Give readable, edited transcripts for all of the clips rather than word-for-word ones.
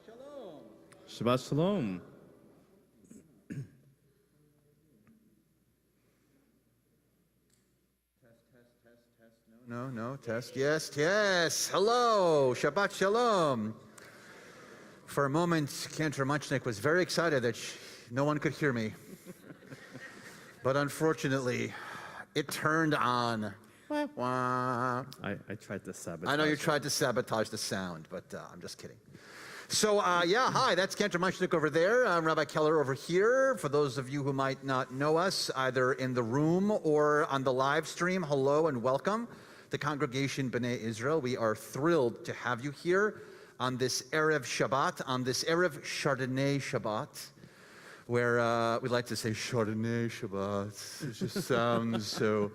Shalom. Shabbat Shalom. No, test. Yes. Hello. Shabbat Shalom. For a moment, Cantor Munchnik was very excited that no one could hear me. But unfortunately, it turned on. Wah, wah. I tried to sabotage. I know you tried to sabotage the sound, but I'm just kidding. So, hi, that's Cantor Munchnik over there. I'm Rabbi Keller over here. For those of you who might not know us, either in the room or on the live stream, hello and welcome. The congregation B'nai Israel, we are thrilled to have you here on this Erev Shabbat, on this Erev Chardonnay Shabbat, where we like to say Chardonnay Shabbat. It just sounds so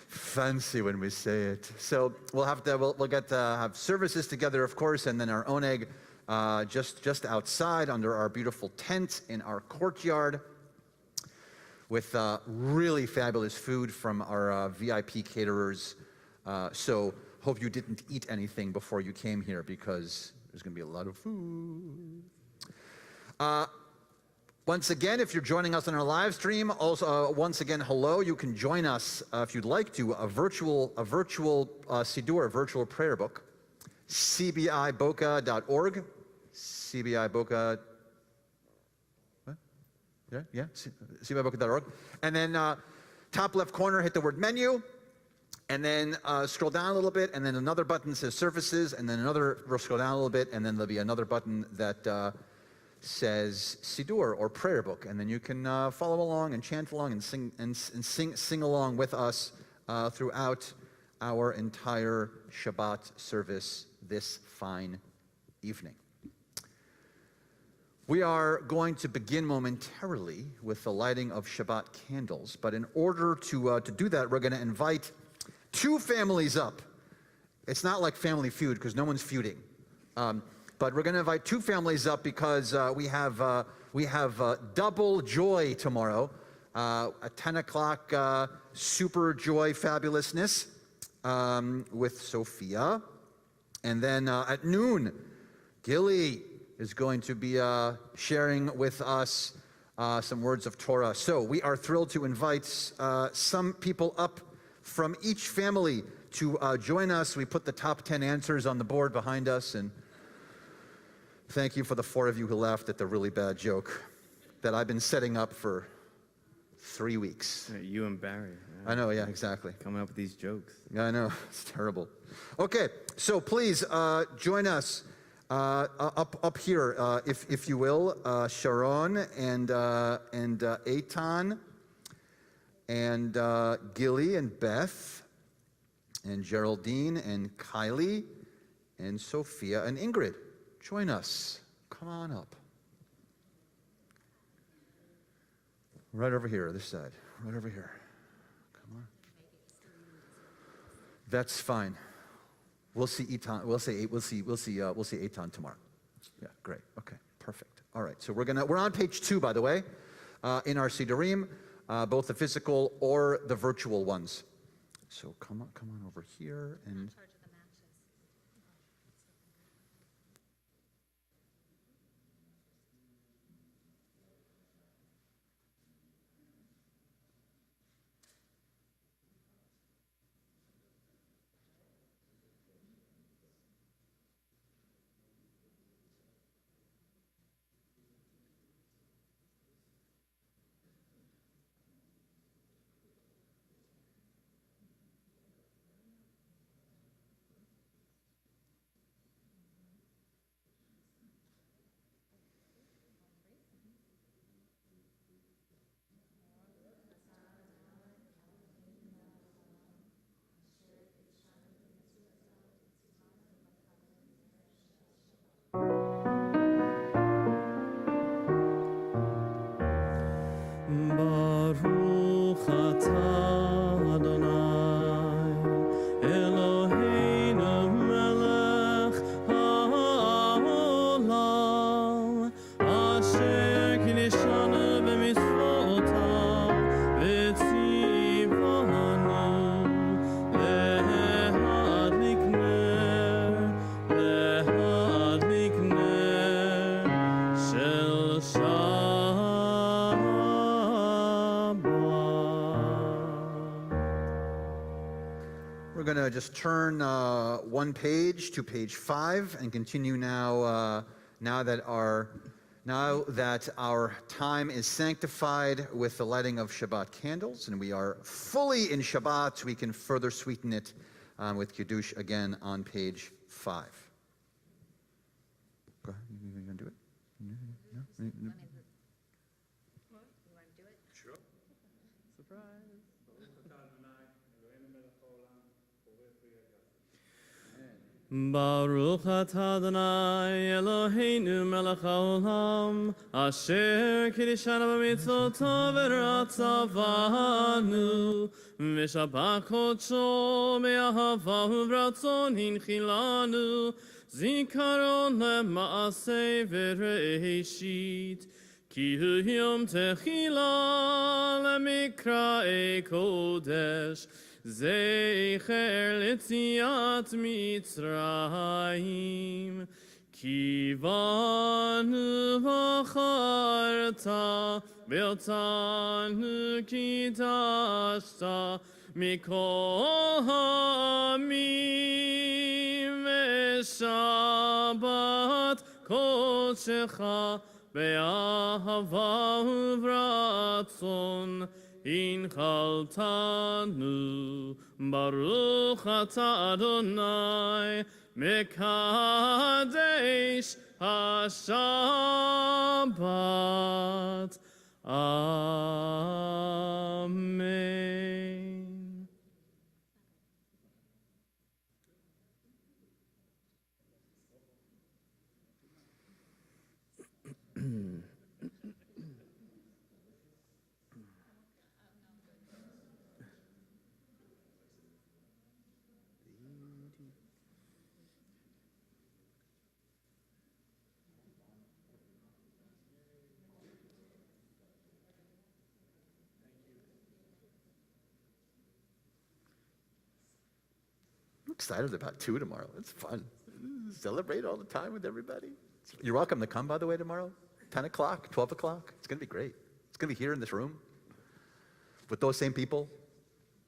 fancy when we say it. So we'll get to have services together, of course, and then our oneg just outside under our beautiful tent in our courtyard with really fabulous food from our VIP caterers. So hope you didn't eat anything before you came here because there's going to be a lot of food. Once again, if you're joining us on our live stream, also once again, hello. You can join us if you'd like to a virtual Siddur, a virtual prayer book. CBIBoca.org. CBI Boca. What? Yeah. CBIBoca.org. And then top left corner, hit the word menu. And then scroll down a little bit, and then another button says services, and then scroll down a little bit, and then there'll be another button that says Siddur or prayer book, and then you can follow along and chant along and sing along with us throughout our entire Shabbat service this fine evening. We are going to begin momentarily with the lighting of Shabbat candles, but in order to do that, we're going to invite two families up. It's not like Family Feud because no one's feuding. But we're going to invite two families up because we have double joy tomorrow. At 10 o'clock, super joy fabulousness with Sophia. And then at noon, Gilly is going to be sharing with us some words of Torah. So we are thrilled to invite some people up from each family to join us. We put the top 10 answers on the board behind us, and thank you for the 4 of you who laughed at the really bad joke that I've been setting up for 3 weeks. You and Barry. Yeah. I know, yeah, exactly. Coming up with these jokes. Yeah, I know, it's terrible. Okay, so please join us up here, if you will, Sharon and Eitan, and Gilly and Beth and Geraldine and Kylie and Sophia and Ingrid. Join us. Come on up. Right over here, this side. Right over here. Come on. That's fine. We'll see Eitan. We'll see Eitan tomorrow. Yeah, great. Okay, perfect. All right. So we're on page 2, by the way, in our Siddurim. Both the physical or the virtual ones. So come on over here and. just turn one page to page 5 and continue now. Now that our time is sanctified with the lighting of Shabbat candles, and we are fully in Shabbat, we can further sweeten it with Kiddush again on page 5. Go ahead. You gonna do it? No? You want to do it? Sure. Baruch atah Adonai Eloheinu melech haolam, asher kiddushanu b'mitzvoto v'ratzavanu, v'shabbat kodsho be'ahava u'v'ratzon hinchilanu, zikaron le'maaseh v'reishit, ki hu yom techila le'mikra'ei kodesh, Zecher letziat Mitzrayim, ki vanu v'charta, ve'otanu kidashta, mikol ha'amim, ve'shabbat kodshecha, be'ahava u'v'ratzon, Inchaltanu, Baruch atah Adonai, Mekadesh HaShabbat. Amen. I'm excited about 2 tomorrow. It's fun. Celebrate all the time with everybody. You're welcome to come, by the way, tomorrow. 10 o'clock, 12 o'clock. It's going to be great. It's going to be here in this room with those same people.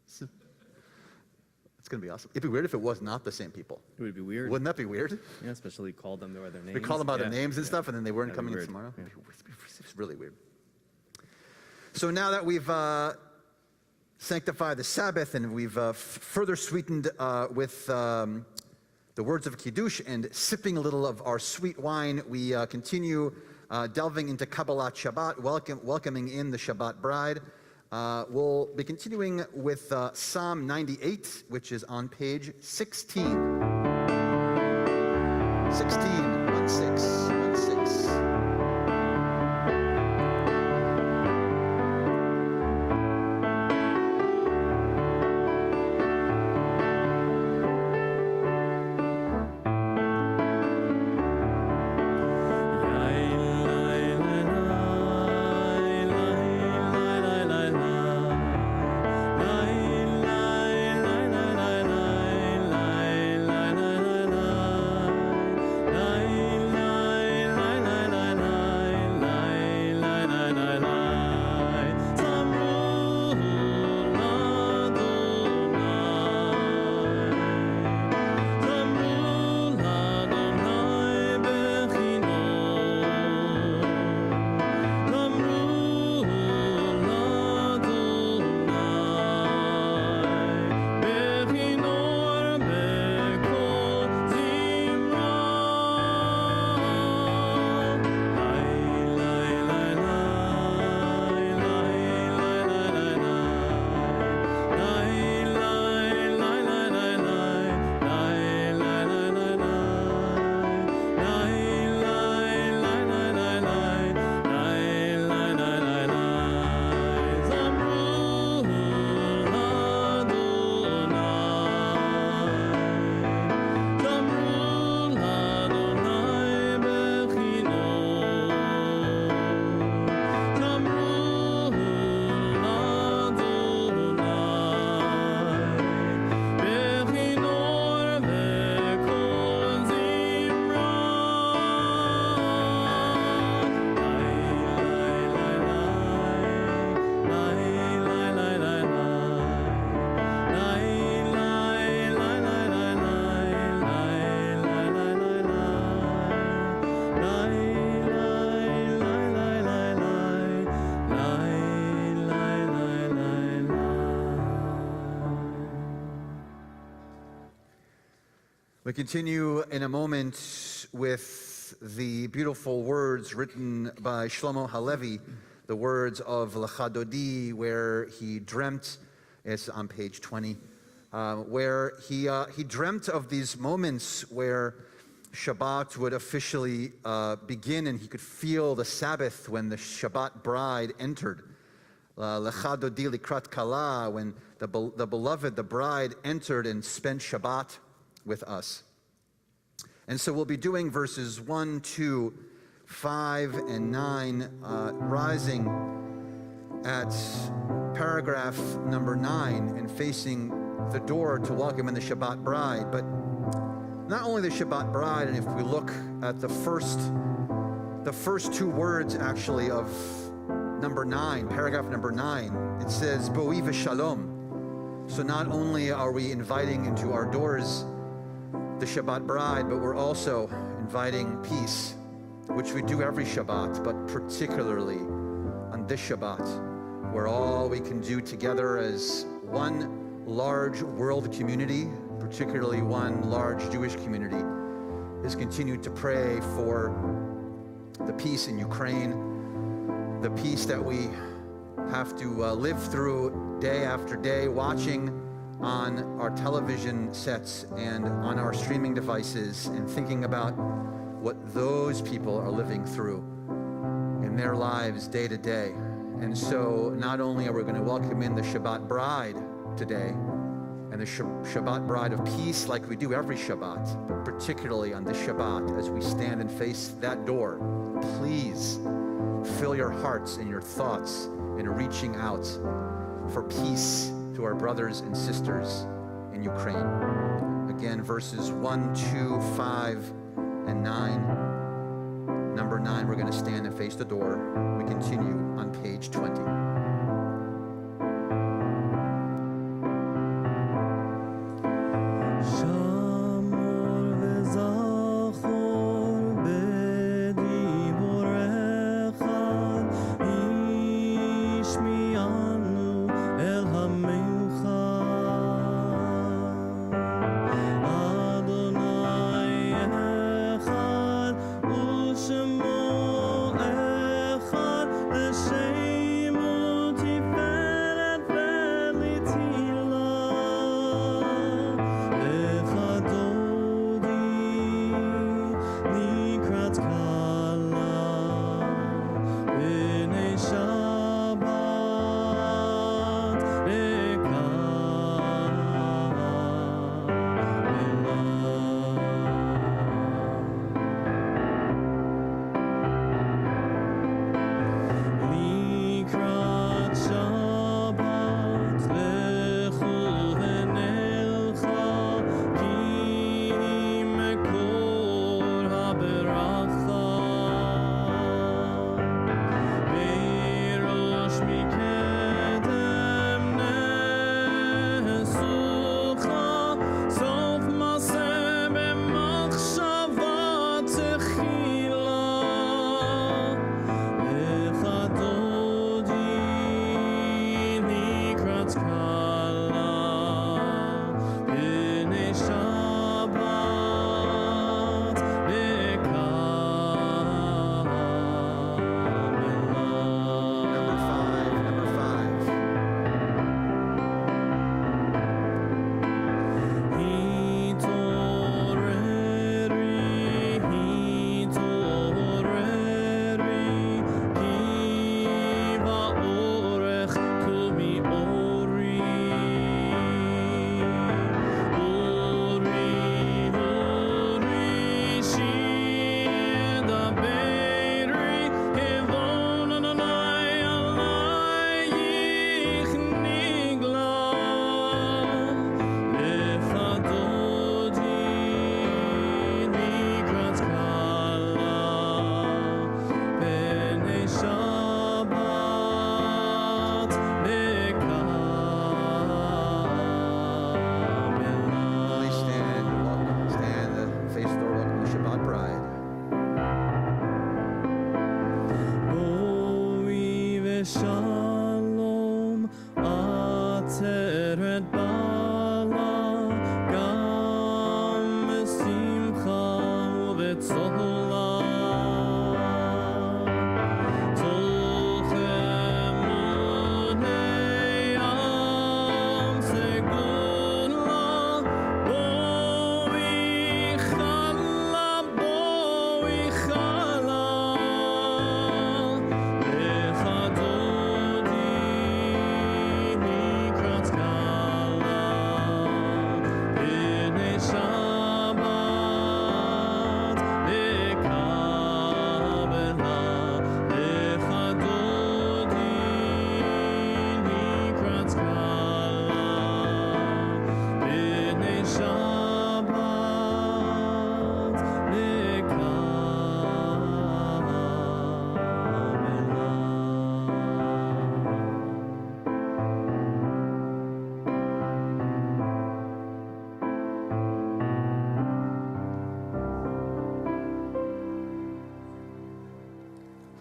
It's going to be awesome. It'd be weird if it was not the same people. It would be weird. Wouldn't that be weird? Yeah, especially call them by their names. We call them by their Yeah, names and yeah. stuff, and then they weren't That'd be coming in weird. tomorrow. Yeah. It's really weird. So now that we've sanctified the Sabbath and we've further sweetened with the words of Kiddush and sipping a little of our sweet wine, we continue delving into Kabbalat Shabbat, welcoming in the Shabbat bride. We'll be continuing with Psalm 98, which is on page 16. 16. La We continue in a moment with the beautiful words written by Shlomo Halevi, the words of Lecha Dodi, where he dreamt, it's on page 20, where he dreamt of these moments where Shabbat would officially begin and he could feel the Sabbath when the Shabbat bride entered. Lecha Dodi likrat kala, when the beloved, the bride, entered and spent Shabbat with us. And so we'll be doing verses 1, 2, 5, and 9, rising at paragraph number 9 and facing the door to welcome in the Shabbat bride. But not only the Shabbat bride, and if we look at the first two words actually of number 9, paragraph number 9, it says, Boi v'shalom. So not only are we inviting into our doors the Shabbat bride, but we're also inviting peace, which we do every Shabbat, but particularly on this Shabbat, where all we can do together as one large world community, particularly one large Jewish community, is continue to pray for the peace in Ukraine, the peace that we have to live through day after day, watching on our television sets and on our streaming devices and thinking about what those people are living through in their lives day to day. And so not only are we going to welcome in the Shabbat bride today and the Shabbat bride of peace like we do every Shabbat, but particularly on this Shabbat as we stand and face that door, please fill your hearts and your thoughts in reaching out for peace to our brothers and sisters in Ukraine. Again, verses 1, 2, 5, and 9. Number 9, we're going to stand and face the door. We continue on page 20. Ateret bala gam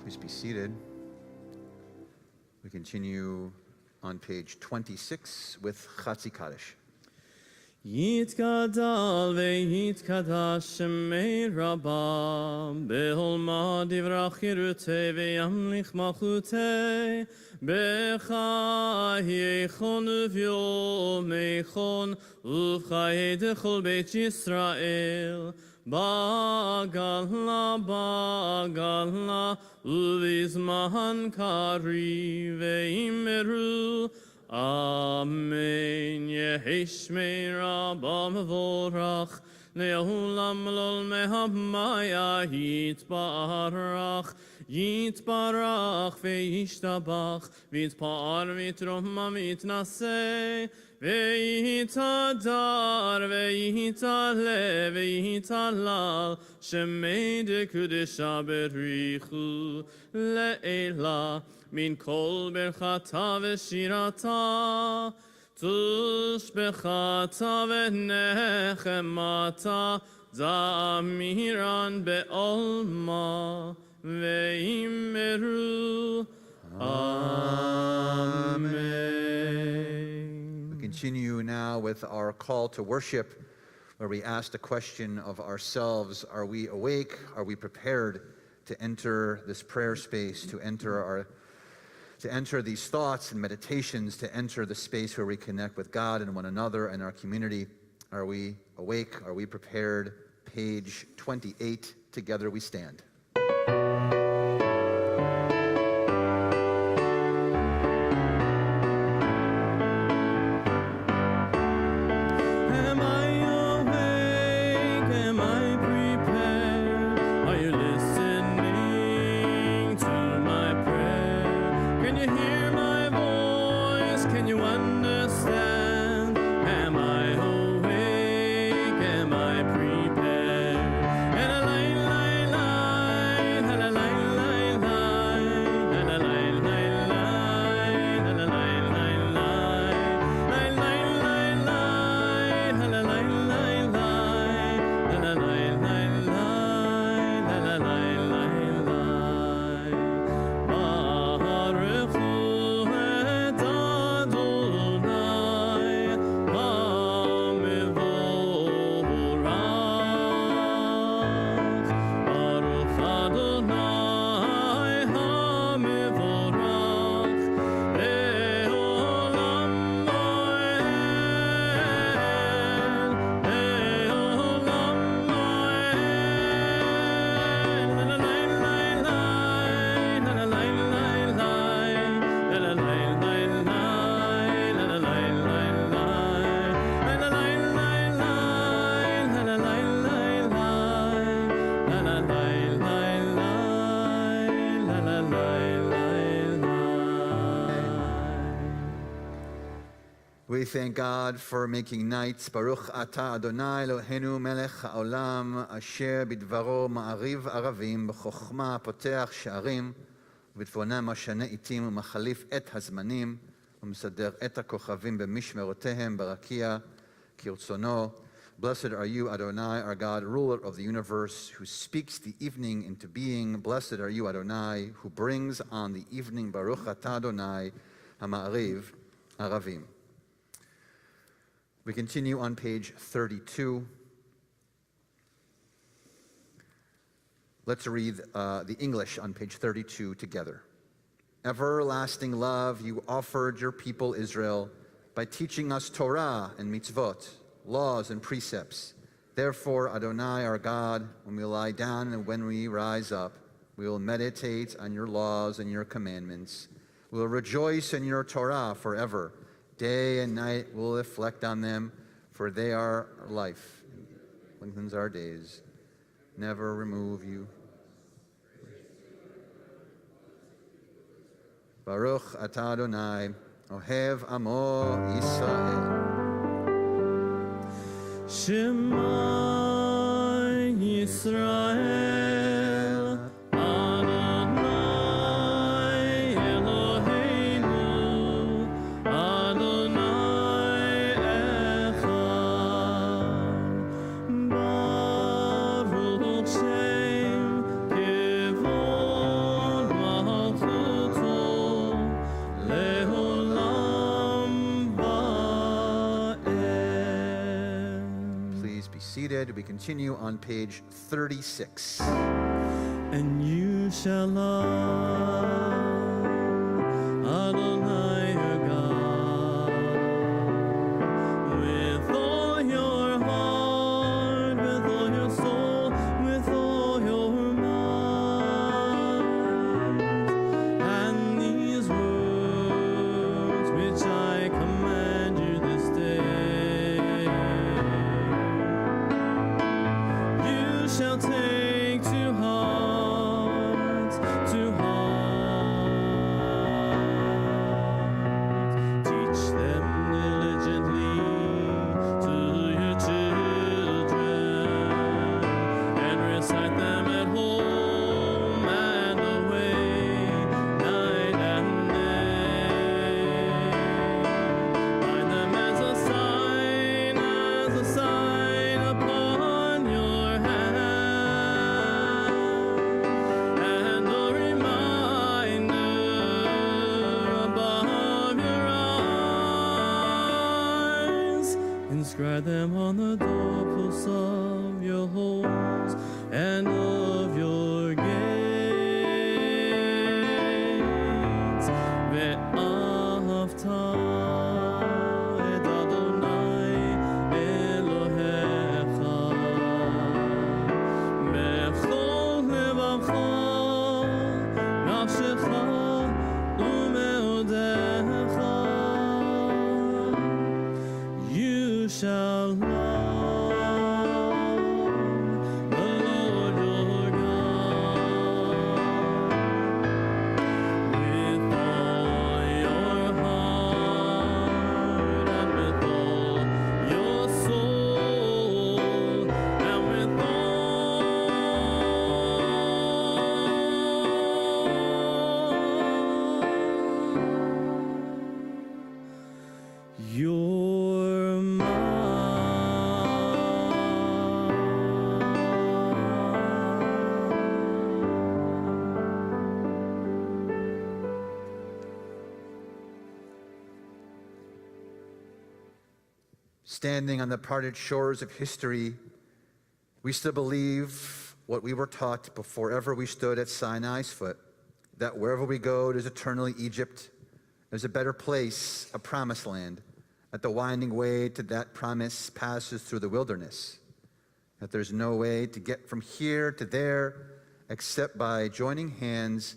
Please be seated. We continue on page 26 with Chatzi Kaddish. יתגדל ויתקדש שמי רבם, בהולמה דברה חירותי וימליך מלכותי, בחייכון וביומייכון ובחיי דכל בית ישראל, בגלה בגלה ובזמן קריב ואמרו אמן. יהי שמי רבא מבורך לעולם לעולמי הבמיה, יתברך יתברך וישתבח ויתפאר ויתרומם ויתנשא ויתהדר ויתעלה ויתהלל שמי דקודשה בריחו לעילה מן כל ברכתה ושירתה תושבחתה ונחמתה זמירן בעולמה ואמרו Amen. We continue now with our call to worship, where we ask the question of ourselves: are we awake? Are we prepared to enter this prayer space, to enter these thoughts and meditations, to enter the space where we connect with God and one another and our community? Are we awake? Are we prepared? Page 28, together we stand. We thank God for making nights. Baruch atah Adonai Eloheinu melech haolam asher bidvaro ma'ariv aravim b'chokhma poteach sha'arim ובתבונה משנה עתים ומחליף את הזמנים ומסדר את הכוכבים במשמרותיהם ברקיע כרצונו. Blessed are you, Adonai, our God, ruler of the universe, who speaks the evening into being. Blessed are you, Adonai, who brings on the evening. Baruch atah Adonai ha'ma'ariv aravim. We continue on page 32. Let's read the English on page 32 together. Everlasting love, you offered your people Israel by teaching us Torah and mitzvot, laws and precepts. Therefore, Adonai, our God, when we lie down and when we rise up, we will meditate on your laws and your commandments. We will rejoice in your Torah forever. Day and night we will reflect on them, for they are our life. Lengthens our days. Never remove you. Baruch atah Adonai, Ohev Amo Yisrael. Shema Yisrael, Adonai Eloheinu, Adonai Echad, Baruch Shem Kivod Malchuto, Leolam Va'ed. Please be seated. We continue on page 36. And you shall love Adonai your God with all your heart, with all your soul, with all your mind. And these words which I command you this day, you shall take to heart, to heart. Teach them diligently to your children, and recite them at home and away, night and day. Bind them as a sign upon your hand, and a reminder above your eyes. Inscribe them on the doorposts of your homes and of your gates. Ve'ahavta et Adonai Elohecha bechol levacha, nafshecha umeodecha. You shall love the Lord your God with all your heart and with all your soul and with all your Standing on the parted shores of history, we still believe what we were taught before ever we stood at Sinai's foot, that wherever we go, there's eternally Egypt, there's a better place, a promised land, that the winding way to that promise passes through the wilderness, that there's no way to get from here to there except by joining hands,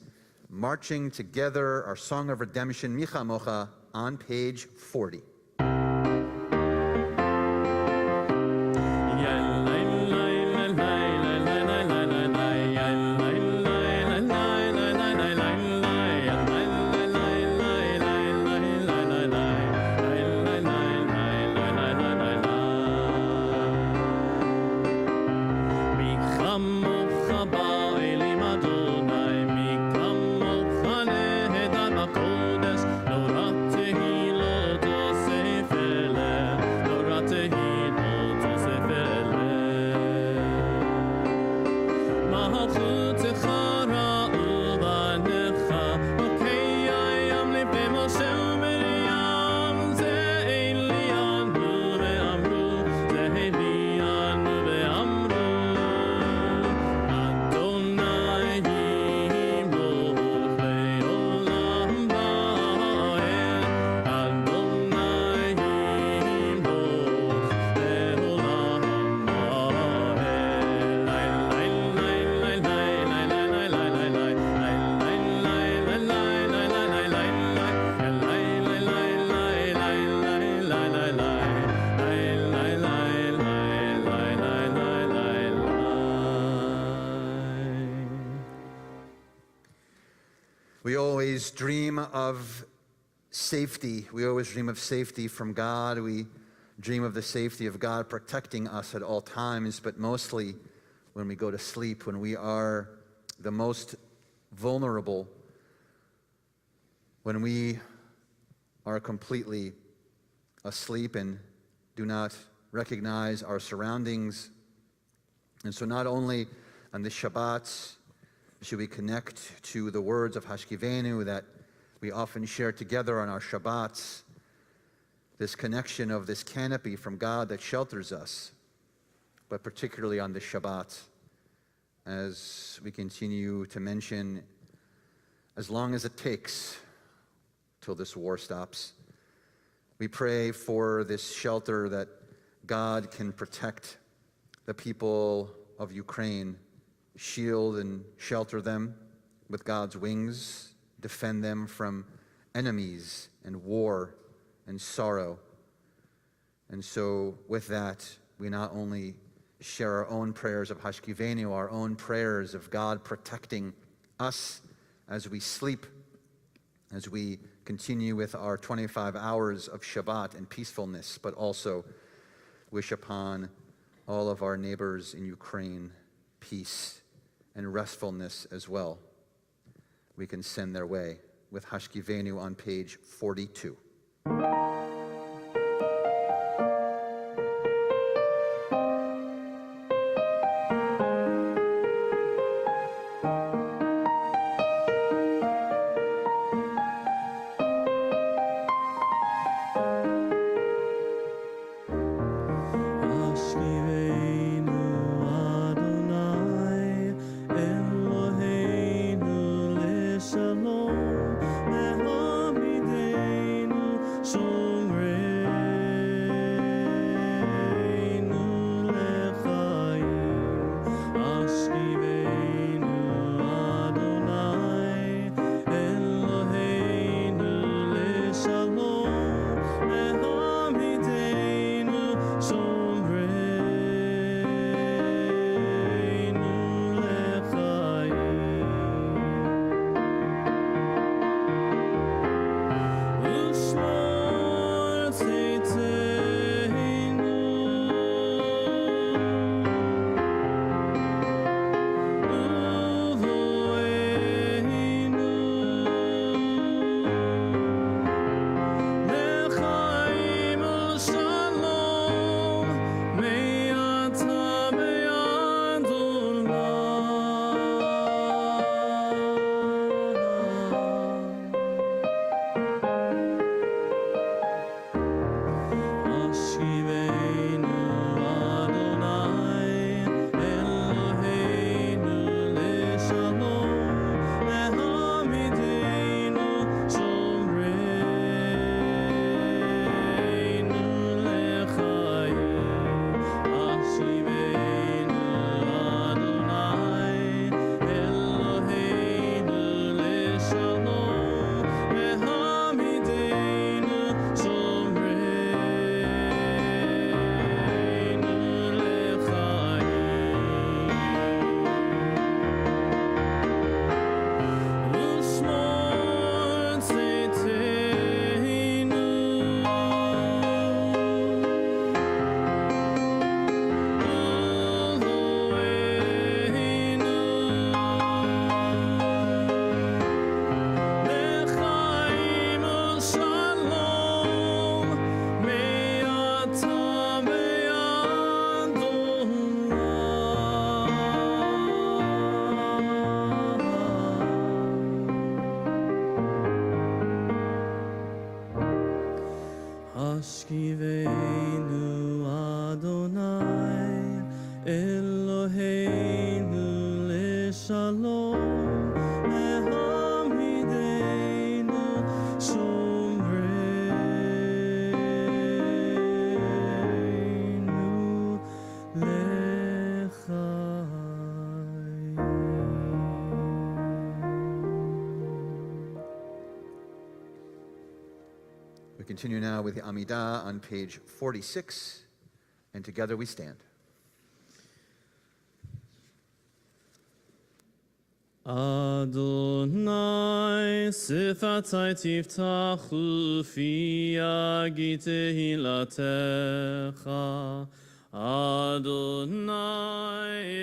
marching together our song of redemption, Micha Mocha, on page 40. Adonai We always dream of safety. We always dream of safety from God. We dream of the safety of God protecting us at all times, but mostly when we go to sleep, when we are the most vulnerable, when we are completely asleep and do not recognize our surroundings. And so not only on the Shabbats should we connect to the words of Hashkivenu that we often share together on our Shabbats, this connection of this canopy from God that shelters us, but particularly on the Shabbat, as we continue to mention, as long as it takes till this war stops. We pray for this shelter that God can protect the people of Ukraine, shield and shelter them with God's wings, defend them from enemies and war and sorrow. And so with that, we not only share our own prayers of Hashkivenu, our own prayers of God protecting us as we sleep, as we continue with our 25 hours of Shabbat and peacefulness, but also wish upon all of our neighbors in Ukraine peace and restfulness as well. We can send their way with Hashkivenu on page 42. We continue now with the Amidah on page 46, and together we stand. Adonai, sifatai tiftachu fi yagi tehilatecha. Adonai,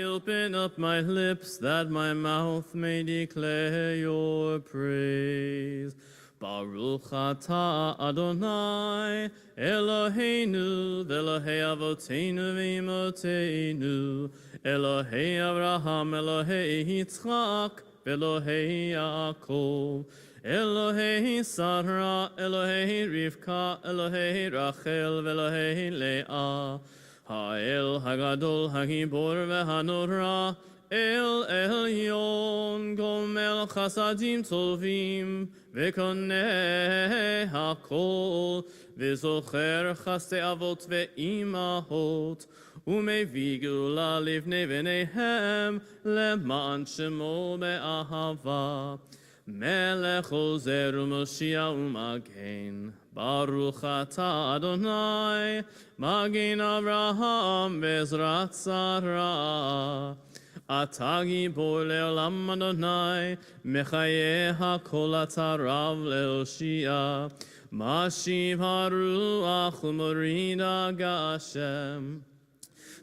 open up my lips that my mouth may declare your praise. Baruch atah Adonai, Eloheinu, v'Elohei avoteinu v'imotenu, Elohei Avraham, Elohei Yitzchak, v'Elohei Yaakov, Elohei Sarah, Elohei Rivka, Elohei Rachel, v'Elohei Leah, Ha'el Hagadol, Hagibor v'Hanora, El Elyon, Gomel Chasadim Tovim, V'koneh hakol, V'zocher chaste avot ve'imahot, U'mevii geula livnei v'neihem, Leman shemo be'ahava, Melech ozer u'moshia u'magen, Baruch atah Adonai, Magen Avraham Bezrat Sarah, אתה גיבור לעולם אדוני, מחיה הכל אתה רב להושיע, משיב הרוח ומוריד הגשם,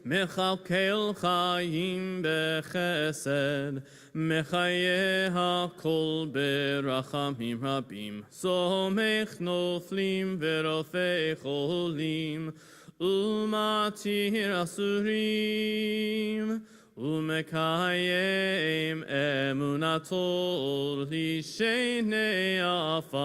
מכלכל חיים בחסד, מחיה הכל ברחמים רבים, סומך נופלים ורופא חולים, ומתיר אסורים, ומקיים אמונתו לשני עפר,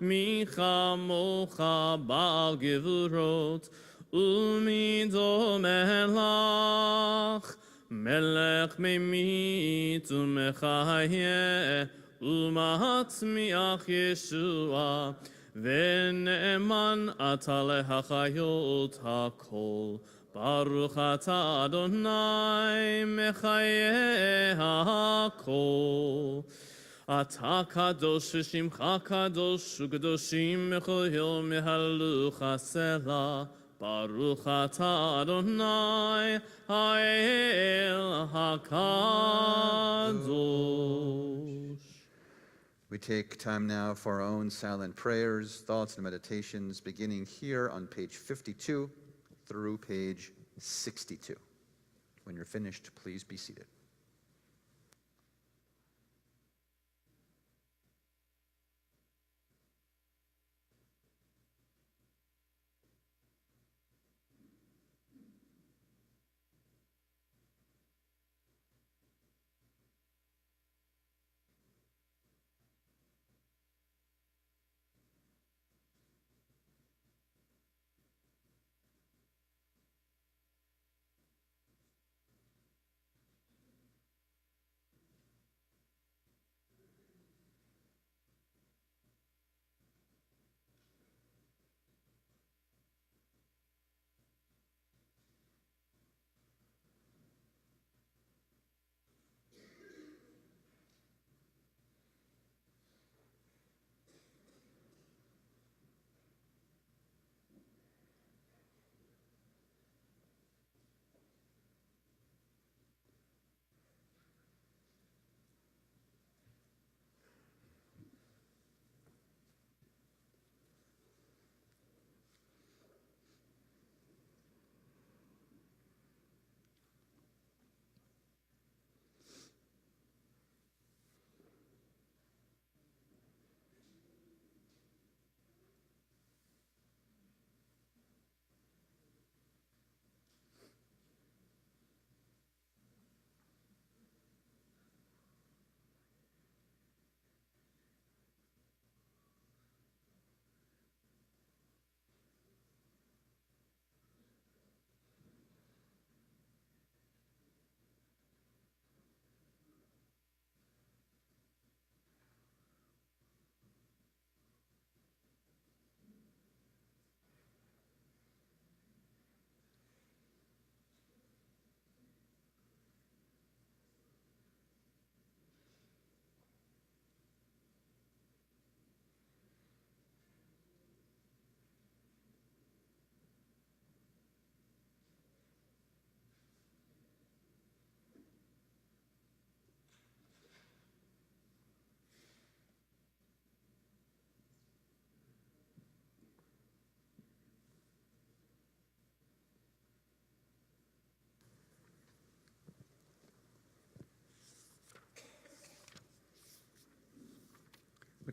מי כמוך בעל גבורות, ומידו מלך, מלך ממית ומחיה, ומצמיח ישוע, ונאמן אתה להחיות הכל. Baruch atah Adonai mechayeh hakol. Atah kadosh v'shimcha kadosh u'kadoshim mechol yom mehalucha selah. Baruch atah Adonai ha'el hakadosh. We take time now for our own silent prayers, thoughts, and meditations, beginning here on page 52. Through page 62. When you're finished, please be seated.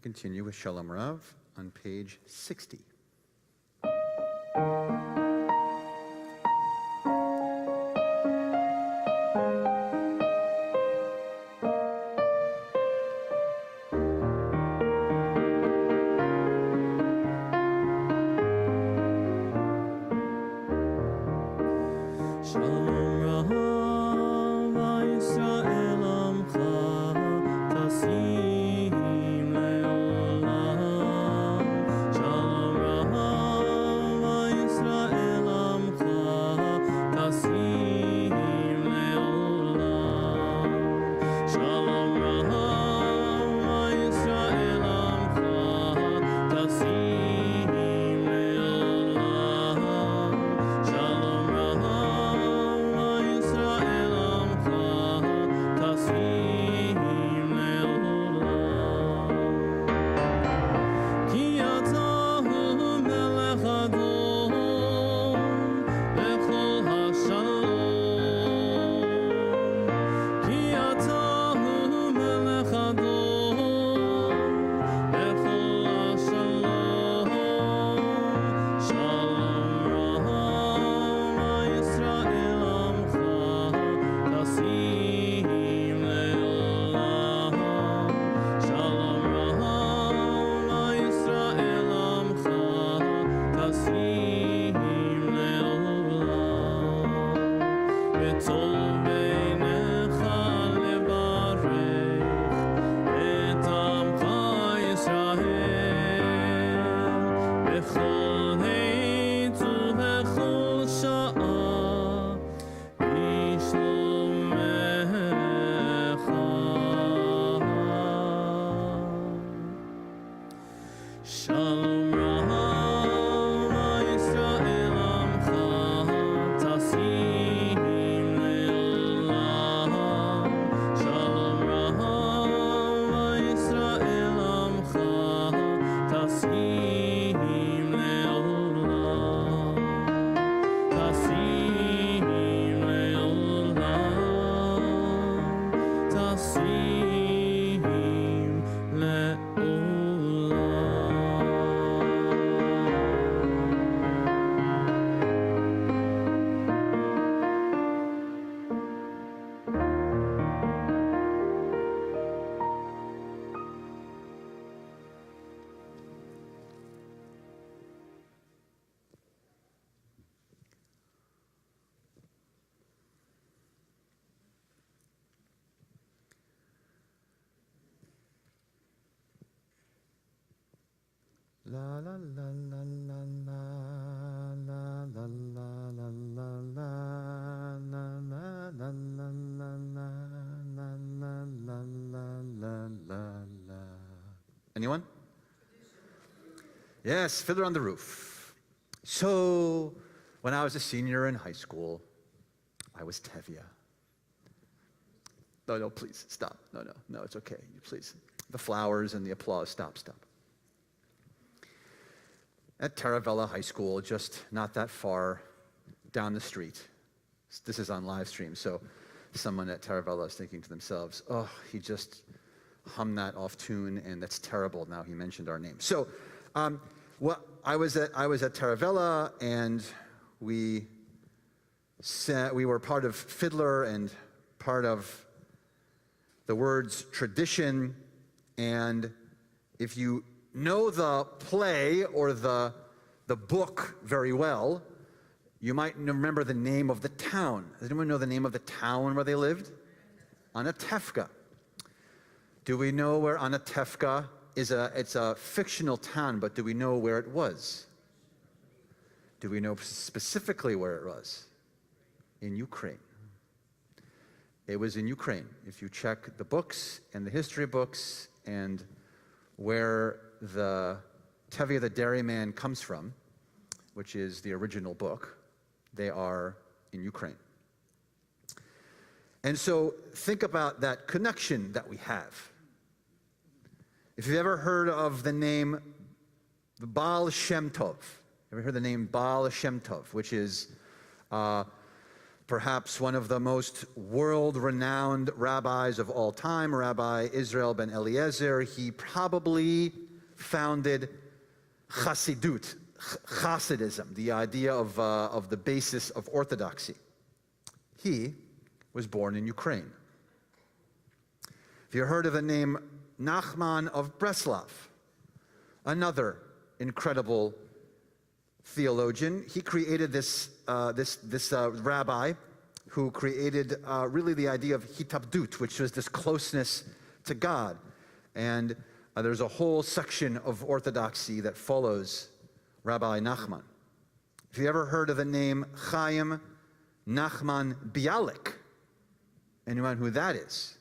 We continue with Shalom Rav on page 60. La la la la la la la la la la la la la la la. Anyone? Yes, Fiddler on the Roof. So, when I was a senior in high school, I was Tevye. No, please, stop. No, it's okay. Please. The flowers and the applause, stop. At Taravella High School, just not that far down the street. This is on live stream, so someone at Taravella is thinking to themselves, oh, he just hummed that off tune, and that's terrible. Now he mentioned our name. So, I was at Taravella, and we were part of Fiddler and part of the words tradition, and if you know the play or the book very well, you might remember the name of the town. Does anyone know the name of the town where they lived? Anatevka. Do we know where Anatevka is? It's a fictional town, but do we know where it was? Do we know specifically where it was? In Ukraine. It was in Ukraine. If you check the books and the history books and where the Tevye the Dairyman comes from, which is the original book, they are in Ukraine. And so think about that connection that we have. If you've ever heard of the name the Baal Shem Tov, ever heard the name Baal Shem Tov, which is perhaps one of the most world-renowned rabbis of all time, Rabbi Israel ben Eliezer. He probably founded Hasidism, the idea of the basis of orthodoxy. He was born in Ukraine. Have you heard of the name Nachman of Breslov? Another incredible theologian. He created this rabbi who created really the idea of hitabdut, which was this closeness to God. And there's a whole section of orthodoxy that follows Rabbi Nachman. Have you ever heard of the name Chaim Nachman Bialik? Anyone who that is?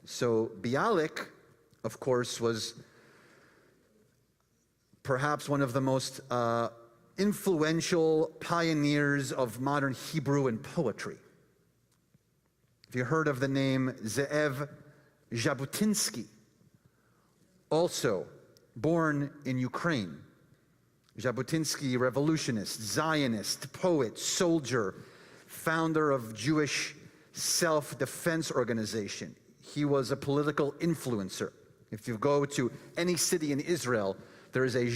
So Bialik, of course, was perhaps one of the most influential pioneers of modern Hebrew and poetry. Have you heard of the name Ze'ev Jabotinsky? Also born in Ukraine. Jabotinsky, revolutionist, Zionist, poet, soldier, founder of Jewish self-defense organization. He was a political influencer. If you go to any city in Israel, there is a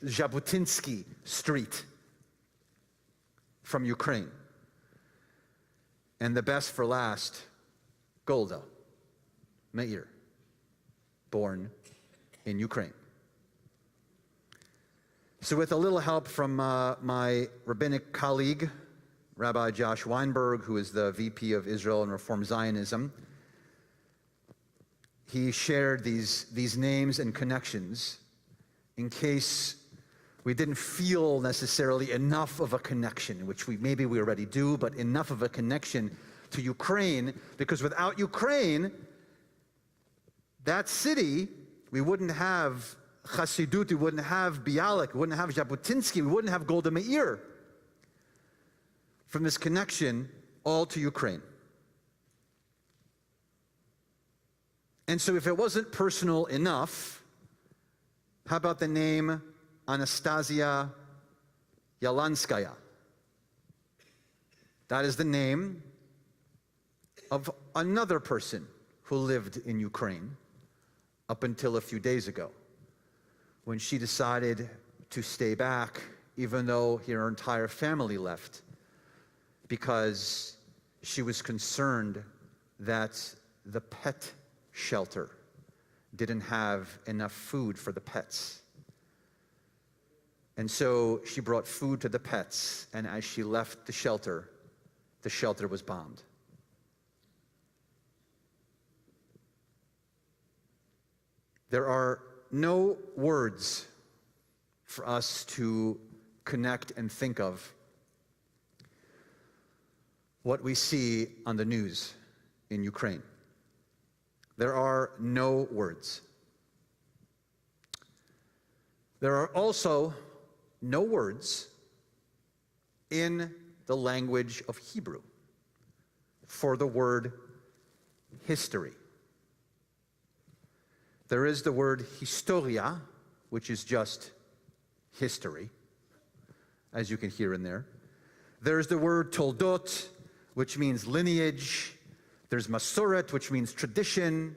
Jabotinsky street from Ukraine. And the best for last, Golda Meir, born in Ukraine. So with a little help from my rabbinic colleague, Rabbi Josh Weinberg, who is the VP of Israel and Reform Zionism, he shared these names and connections in case we didn't feel necessarily enough of a connection, which maybe we already do, but enough of a connection to Ukraine, because without Ukraine, that city, we wouldn't have Chassidut, we wouldn't have Bialik, we wouldn't have Jabotinsky, we wouldn't have Golda Meir. From this connection, all to Ukraine. And so if it wasn't personal enough, how about the name Anastasia Yalanskaya? That is the name of another person who lived in Ukraine up until a few days ago, when she decided to stay back, even though her entire family left, because she was concerned that the pet shelter didn't have enough food for the pets. And so she brought food to the pets, and as she left the shelter was bombed. There are no words for us to connect and think of what we see on the news in Ukraine. There are no words. There are also no words in the language of Hebrew for the word history. There is the word historia, which is just history, as you can hear in there. There's the word toldot, which means lineage. There's masoret, which means tradition.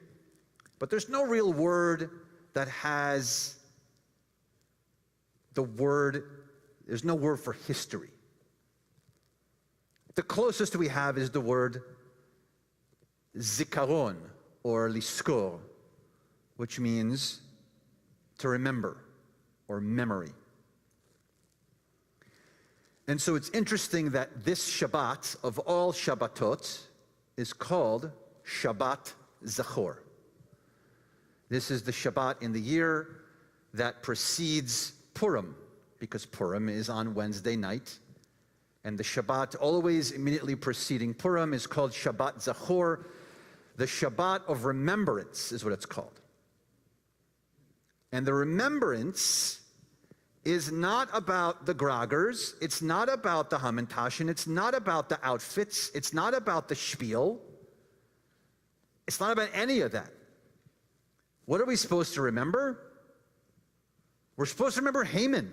But there's no real word that has there's no word for history. The closest we have is the word zikaron, or liskor, which means to remember, or memory. And so it's interesting that this Shabbat, of all Shabbatot, is called Shabbat Zachor. This is the Shabbat in the year that precedes Purim, because Purim is on Wednesday night. And the Shabbat always immediately preceding Purim is called Shabbat Zachor. The Shabbat of remembrance is what it's called. And the remembrance is not about the groggers, it's not about the hamantashen, it's not about the outfits, it's not about the spiel, it's not about any of that. What are we supposed to remember? We're supposed to remember Haman.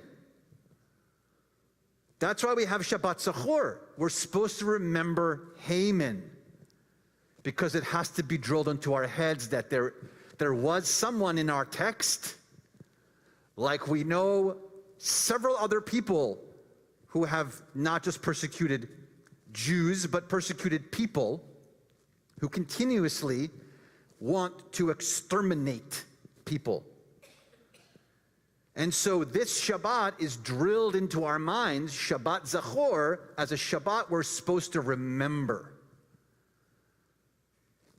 That's why we have Shabbat Zachor. we're supposed to remember Haman, because it has to be drilled into our heads that there was someone in our text, like we know several other people who have not just persecuted Jews, but persecuted people who continuously want to exterminate people. And so this Shabbat is drilled into our minds, Shabbat Zachor, as a Shabbat we're supposed to remember.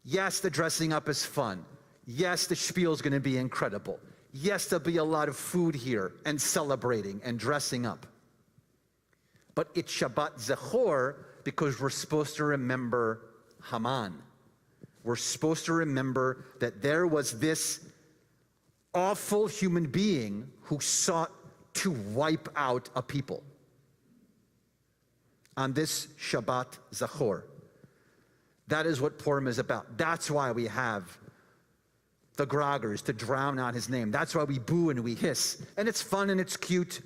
Yes, the dressing up is fun. Yes, the spiel is going to be incredible. Yes, there'll be a lot of food here and celebrating and dressing up. But it's Shabbat Zachor because we're supposed to remember Haman. We're supposed to remember that there was this awful human being who sought to wipe out a people. On this Shabbat Zachor. That is what Purim is about. That's why we have the groggers to drown out his name. That's why we boo and we hiss. And it's fun and it's cute.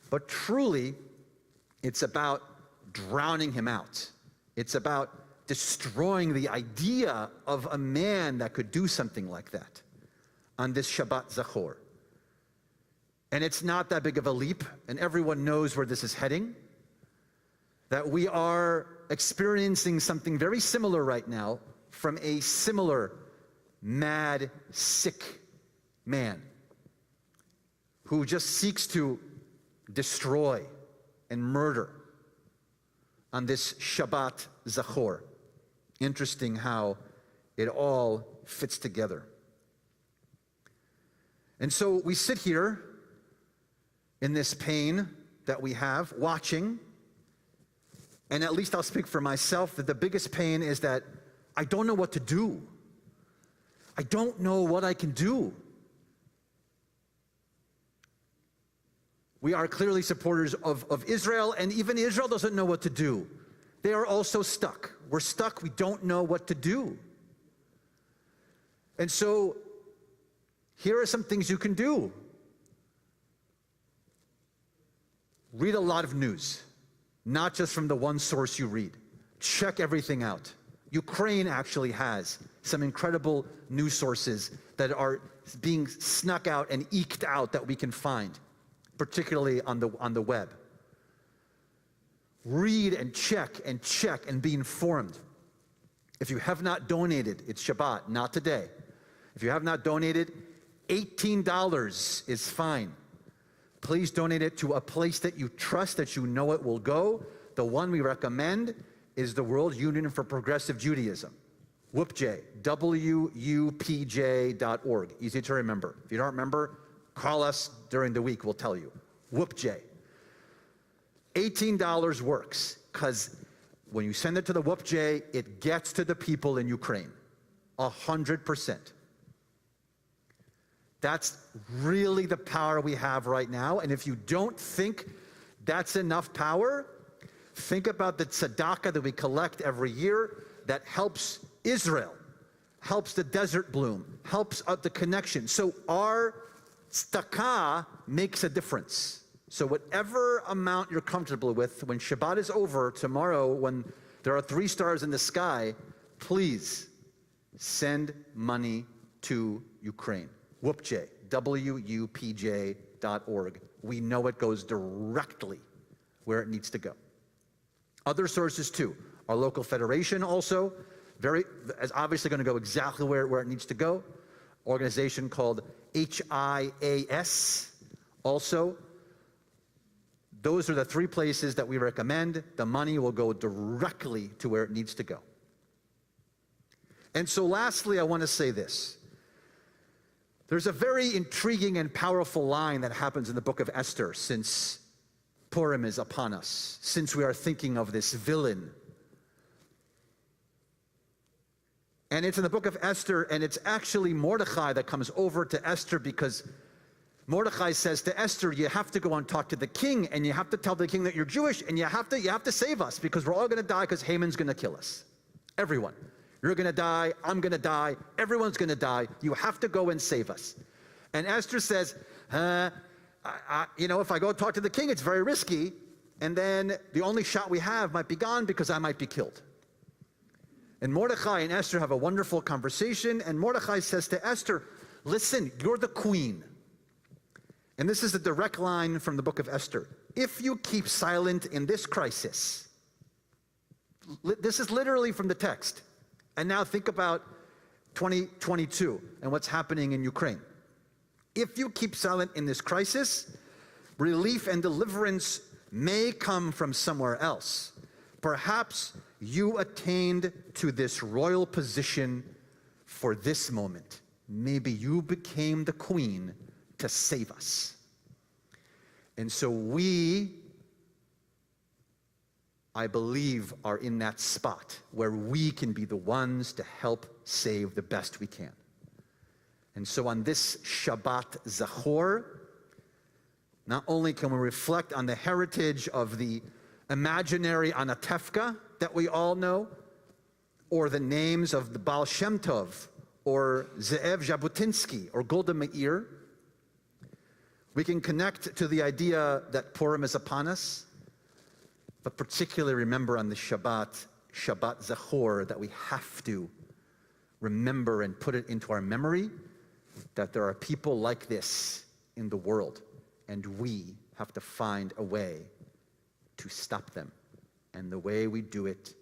But truly, it's about drowning him out. It's about destroying the idea of a man that could do something like that on this Shabbat Zachor. And it's not that big of a leap, and everyone knows where this is heading, that we are experiencing something very similar right now from a similar mad, sick man who just seeks to destroy and murder on this Shabbat Zachor. Interesting how it all fits together. And so we sit here in this pain that we have, watching, and at least I'll speak for myself, that the biggest pain is that I don't know what to do. I don't know what I can do. We are clearly supporters of Israel, and even Israel doesn't know what to do. They are also stuck. We're stuck. We don't know what to do. And so here are some things you can do. Read a lot of news, not just from the one source you read. Check everything out. Ukraine actually has some incredible news sources that are being snuck out and eked out that we can find, particularly on the web. Read and check and be informed. If you have not donated, it's Shabbat, not today. If you have not donated, $18 is fine. Please donate it to a place that you trust, that you know it will go. The one we recommend is the World Union for Progressive Judaism, WUPJ, WUPJ.org. Easy to remember. If you don't remember, call us during the week, we'll tell you. WUPJ. $18 works, because when you send it to the WUPJ, it gets to the people in Ukraine, 100%. That's really the power we have right now. And if you don't think that's enough power, think about the tzedakah that we collect every year that helps Israel, helps the desert bloom, helps the connection. So our tzedakah makes a difference. So whatever amount you're comfortable with, when Shabbat is over tomorrow, when there are 3 stars in the sky, please send money to Ukraine. WUPJ, WUPJ.org. We know it goes directly where it needs to go. Other sources too. Our local federation also, is obviously going to go exactly where it needs to go. Organization called HIAS also. Those are the 3 places that we recommend. The money will go directly to where it needs to go. And so lastly, I want to say this. There's a very intriguing and powerful line that happens in the book of Esther since Purim is upon us, since we are thinking of this villain. And it's in the book of Esther, and it's actually Mordecai that comes over to Esther, because Mordecai says to Esther, you have to go and talk to the king, and you have to tell the king that you're Jewish, and you have to save us, because we're all going to die, because Haman's going to kill us. Everyone. You're going to die, I'm going to die, everyone's going to die. You have to go and save us. And Esther says, if I go talk to the king, it's very risky. and then the only shot we have might be gone because I might be killed. And Mordecai and Esther have a wonderful conversation, and Mordecai says to Esther, listen, you're the queen. And this is a direct line from the book of Esther. If you keep silent in this crisis, this is literally from the text. And now think about 2022 and what's happening in Ukraine. If you keep silent in this crisis, relief and deliverance may come from somewhere else. Perhaps you attained to this royal position for this moment. Maybe you became the queen to save us. And so we, I believe, are in that spot where we can be the ones to help save the best we can. And so on this Shabbat Zachor, not only can we reflect on the heritage of the imaginary Anatevka that we all know, or the names of the Baal Shem Tov, or Ze'ev Jabotinsky, or Golda Meir, we can connect to the idea that Purim is upon us, but particularly remember on the Shabbat Zachor, that we have to remember and put it into our memory that there are people like this in the world, and we have to find a way to stop them. And the way we do it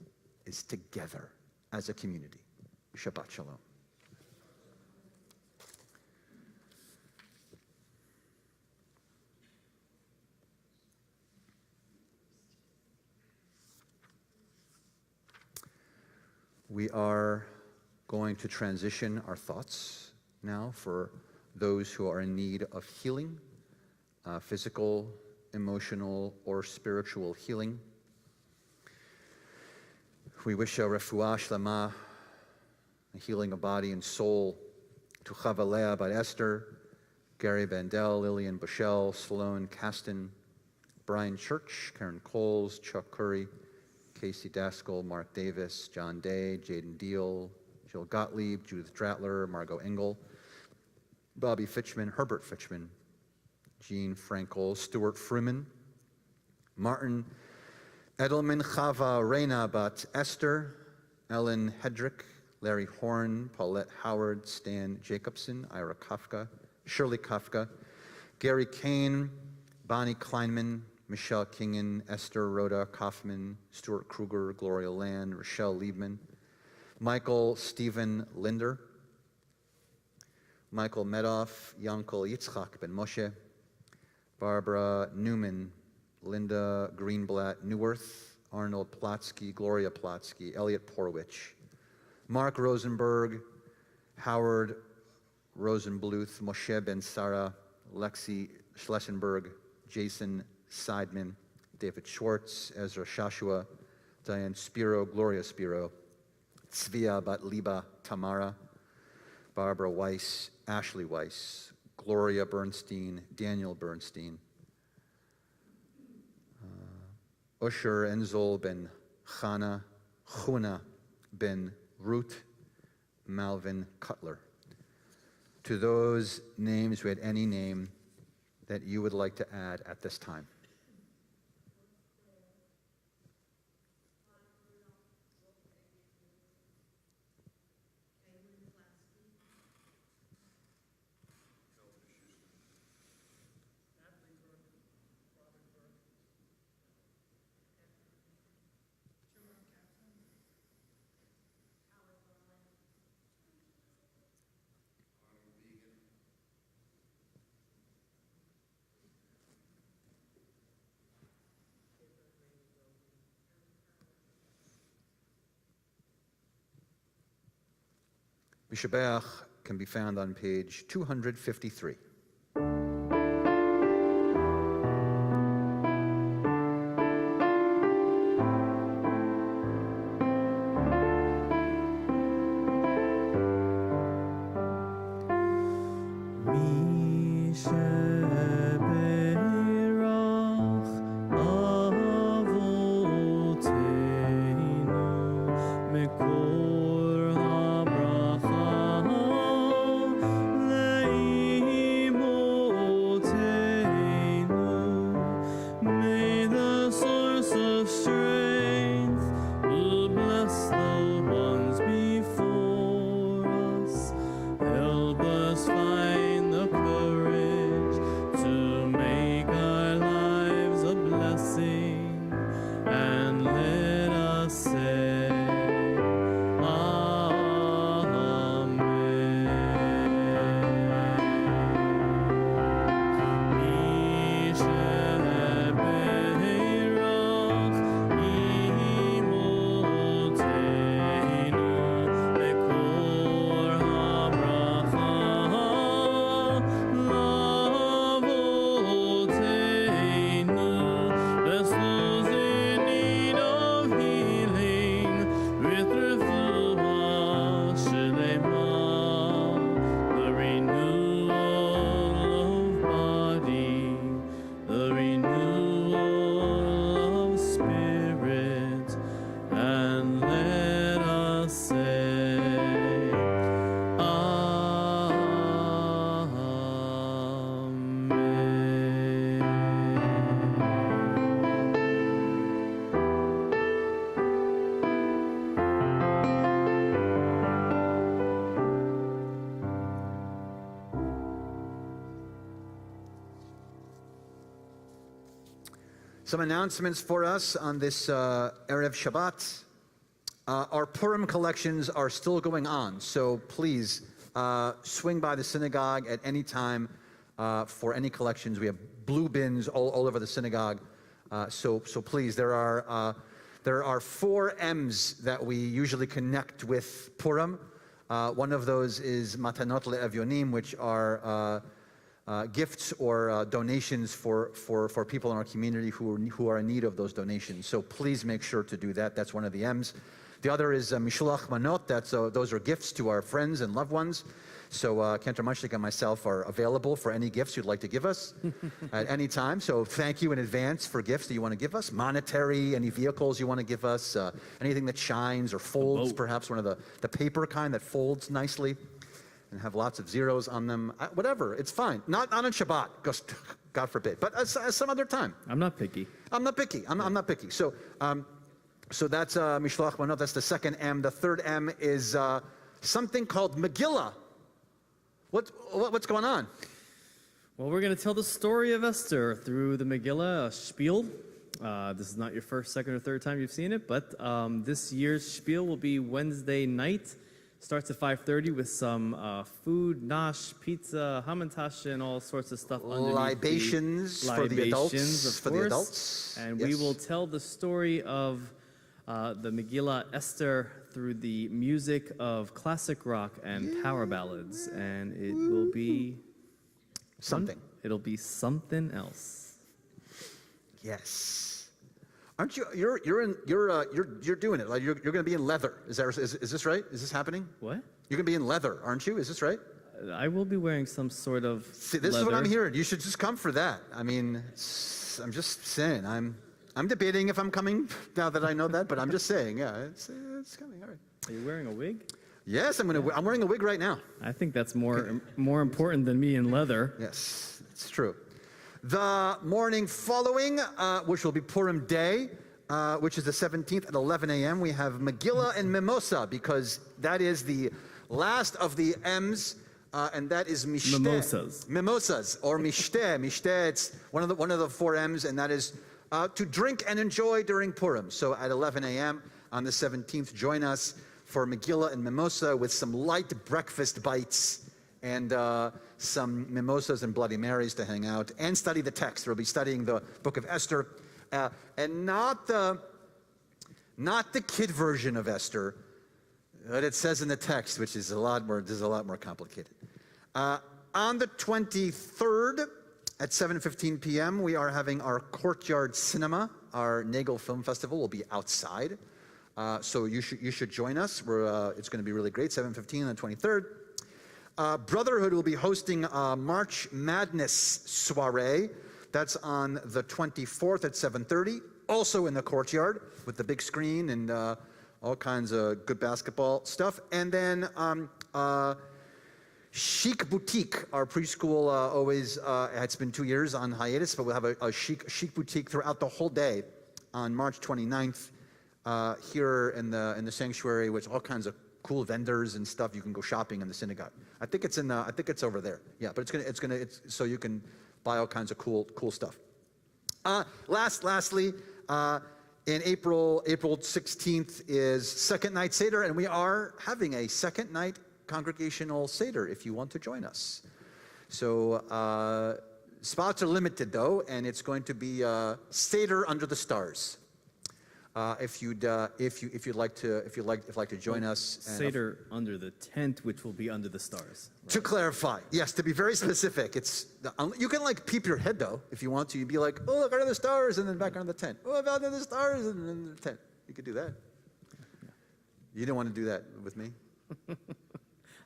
is together as a community. Shabbat Shalom. We are going to transition our thoughts now for those who are in need of healing, physical, emotional, or spiritual healing. We wish a refuah shlema, a healing of body and soul, to Chavalea Bat Esther, Gary Bandel, Lillian Bushell, Sloan Caston, Brian Church, Karen Coles, Chuck Curry, Casey Daskell, Mark Davis, John Day, Jaden Deal, Jill Gottlieb, Judith Dratler, Margot Engel, Bobby Fitchman, Herbert Fitchman, Jean Frankel, Stuart Freeman, Martin Edelman, Chava Reina Bat Esther, Ellen Hedrick, Larry Horn, Paulette Howard, Stan Jacobson, Ira Kafka, Shirley Kafka, Gary Kane, Bonnie Kleinman, Michelle Kingen, Esther Rhoda Kaufman, Stuart Kruger, Gloria Land, Rochelle Liebman, Michael Stephen Linder, Michael Medoff, Yankel Yitzchak Ben Moshe, Barbara Newman, Linda Greenblatt Neuwirth, Arnold Plotsky, Gloria Plotsky, Elliot Porwich, Mark Rosenberg, Howard Rosenbluth, Moshe Ben Sarah, Lexi Schlessenberg, Jason Seidman, David Schwartz, Ezra Shashua, Diane Spiro, Gloria Spiro, Tzvia Bat Liba Tamara, Barbara Weiss, Ashley Weiss, Gloria Bernstein, Daniel Bernstein, Usher Enzel Ben Chana, Chuna Ben Ruth, Malvin Cutler. To those names who had any name that you would like to add at this time. Mishabeach can be found on page 253. Mekor habracha leim Some announcements for us on this Erev Shabbat. Our Purim collections are still going on, so please swing by the synagogue at any time for any collections. We have blue bins all over the synagogue, so please. There are 4 M's that we usually connect with Purim. One of those is Matanot LeEvyonim, which are gifts or donations for people in our community who are in need of those donations. So please make sure to do that. That's one of the M's. The other is Mishulach Manot. Those are gifts to our friends and loved ones. So Cantor Munchlik and myself are available for any gifts you'd like to give us at any time. So thank you in advance for gifts that you want to give us. Monetary, any vehicles you want to give us, anything that shines or folds, perhaps one of the paper kind that folds nicely and have lots of zeros on them. Whatever, it's fine. Not on Shabbat, God forbid, but some other time. I'm not picky. I'm not picky. I'm not picky. So that's Mishloach Manot. That's the second M. The third M is something called Megillah. What's going on? Well, we're going to tell the story of Esther through the Megillah spiel. This is not your first, second, or third time you've seen it, but this year's spiel will be Wednesday night. Starts at 5:30 with some food, nosh, pizza, hamantash, and all sorts of stuff underneath. Libations for the adults. And yes, we will tell the story of the Megillah Esther through the music of classic rock and power ballads, and it will be something. It'll be something else. Yes. Aren't you? You're doing it. Like you're going to be in leather. Is this right? Is this happening? What? You're going to be in leather, aren't you? Is this right? I will be wearing some sort of. See, this is what I'm hearing. You should just come for that. I mean, I'm just saying. I'm debating if I'm coming now that I know that, but I'm just saying, yeah, it's coming. All right. Are you wearing a wig? Yes, I'm wearing a wig right now. I think that's more important than me in leather. Yes, it's true. The morning following, which will be Purim Day, which is the 17th at 11 a.m., we have Megillah and Mimosa, because that is the last of the M's, and that is Mishteh. Mimosas. Mimosas, or Mishteh. Mishteh, it's one of the 4 M's, and that is to drink and enjoy during Purim. So at 11 a.m. on the 17th, join us for Megillah and Mimosa with some light breakfast bites and some mimosas and Bloody Marys to hang out and study the text. We'll be studying the book of Esther, and not the kid version of Esther that it says in the text, which is a lot more complicated. On the 23rd, at 7:15 p.m., we are having our Courtyard Cinema. Our Nagel Film Festival will be outside, so you should join us. It's going to be really great. 7:15 on the 23rd. Brotherhood will be hosting a March Madness soiree. That's on the 24th at 7:30, also in the Courtyard with the big screen and all kinds of good basketball stuff. And then Chic Boutique, our preschool always, it's been 2 years on hiatus, but we'll have a chic boutique throughout the whole day on March 29th here in the sanctuary, with all kinds of cool vendors and stuff. You can go shopping in the synagogue. I think it's over there. Yeah, but it's so you can buy all kinds of cool stuff. Lastly, in April 16th is Second Night Seder, and we are having a second night congregational Seder if you want to join us. So spots are limited though, and it's going to be Seder under the stars. If you'd like to join us. Seder under the tent, which will be under the stars. Right? To clarify, yes, to be very specific, you can like peep your head though if you want to. You'd be like, oh, look under the stars, and then back under the tent. Oh, under the stars, and then the tent. You could do that. Yeah. You don't want to do that with me.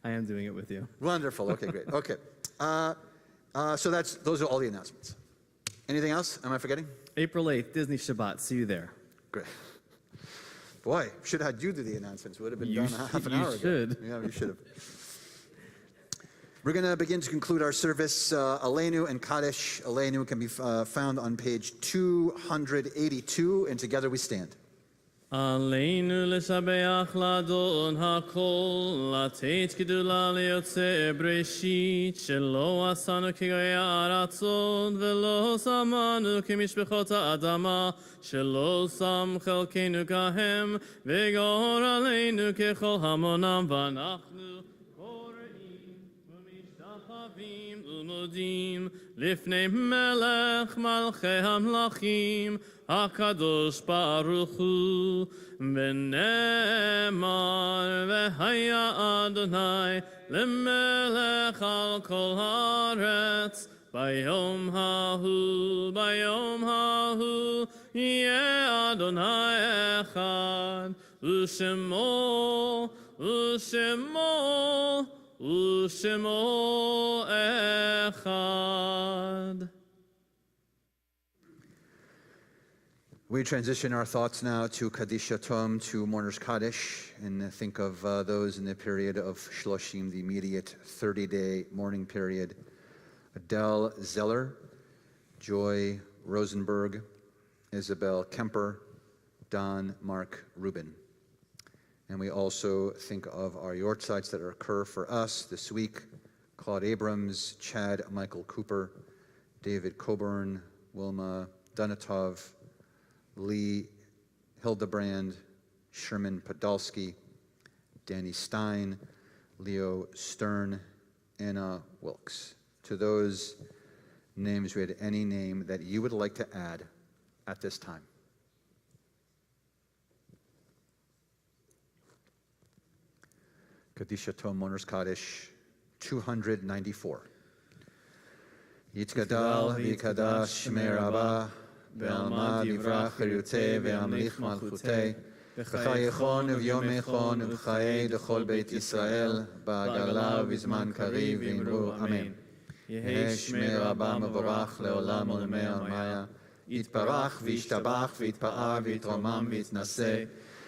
I am doing it with you. Wonderful. Okay, great. Okay. So those are all the announcements. Anything else? Am I forgetting? April 8th, Disney Shabbat. See you there. Great. Boy, should have had you do the announcements. Would have been done half an hour ago. You should. Yeah, you should have. We're going to begin to conclude our service. Aleinu and Kaddish. Aleinu can be found on page 282, and together we stand. עלינו לשבח לאדון הכל, לתת גדולה ליוצא בראשית, שלא עשנו כגויי הארצות, ולא שמנו כמשפחות האדמה, שלא שם חלקנו כהם, וגור עלינו ככל המונם, ואנחנו קוראים ומשתחווים ומודים לפני מלך מלכי המלכים, הקדוש ברוך הוא, ונאמר והיה אדוני למלך על כל הארץ, ביום ההוא יהיה אדוני אחד, ושמו אחד. We transition our thoughts now to Kaddish Yatom, to Mourner's Kaddish, and think of those in the period of Shloshim, the immediate 30-day mourning period. Adele Zeller, Joy Rosenberg, Isabel Kemper, Don Mark Rubin. And we also think of our yortzites that occur for us this week: Claude Abrams, Chad Michael Cooper, David Coburn, Wilma Donatov, Lee Hildebrand, Sherman Podolsky, Danny Stein, Leo Stern, Anna Wilkes. To those names, read any name that you would like to add at this time. Kaddish Yatom, Mourner's Kaddish, 294. Yitzgadal v'yikadash shmei Rabbah, ve'almad yivrach cherutei ve'amlich malchutei, v'chayechon v'yomechon v'chayei d'chol beit Yisrael, ba'agala v'zman kariv v'imru amen. Yehei shmei Rabbah mevorach le'olam olamei amaya, yitparach v'yishtabach v'yitpa'ar v'yitromam v'yitnaseh,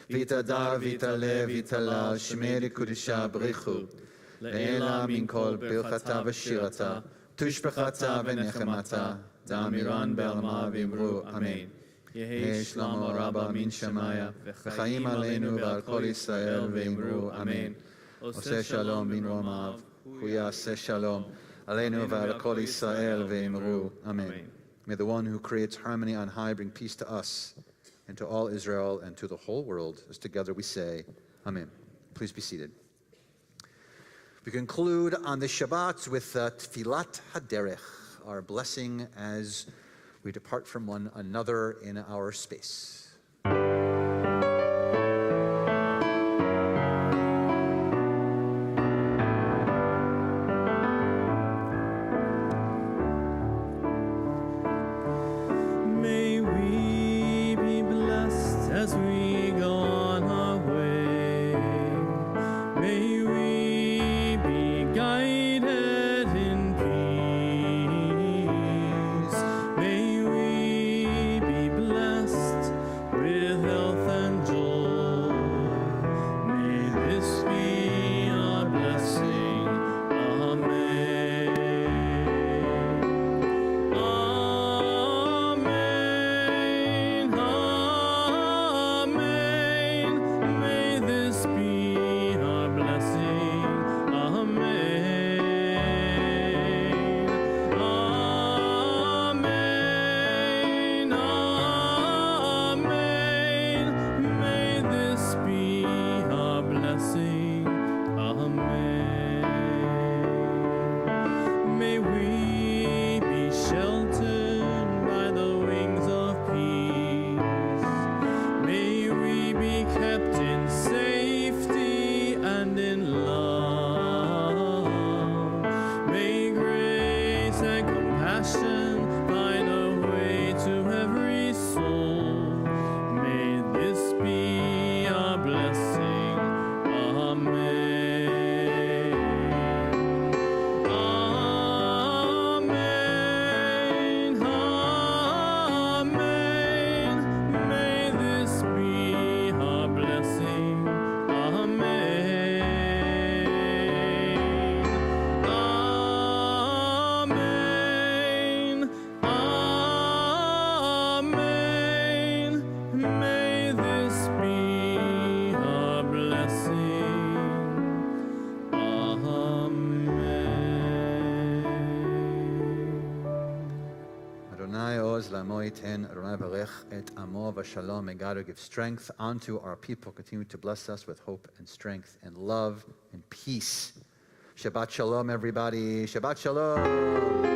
v'yitadar v'yitale v'yitalal shmei l'kudisha b'richu, le'ela min kol birchata v'shirata, tushbechata v'nechemata, da'amiran be'alma v'imru amen. Yehi shlomo rabba min shemaya, v'chaim aleinu v'al kol Yisrael v'imru amen. Oseh shalom min romav, hu yaseh shalom aleinu v'al kol Yisrael v'imru amen. May the one who creates harmony on high bring peace to us and to all Israel and to the whole world, as together we say, amen. Please be seated. We conclude on the Shabbat with Tfilat Haderech, our blessing as we depart from one another in our space. May we be blessed as we go on our way. May we be guided in peace. May we be blessed with health and joy. May this be our blessing. Amen. Amen. Amen. May this be our blessing. Amen. Amen. Amen. May this be our blessing. Amen. May we be sheltered by the wings of peace. May we be kept in safety and in love. May grace and compassion find a way to every soul. May this be our blessing. Amen. Amen. oz lamo yiten. Adonai barech et amo v'shalom. May God give strength unto our people. Continue to bless us with hope and strength and love and peace. Shabbat shalom, everybody. Shabbat shalom.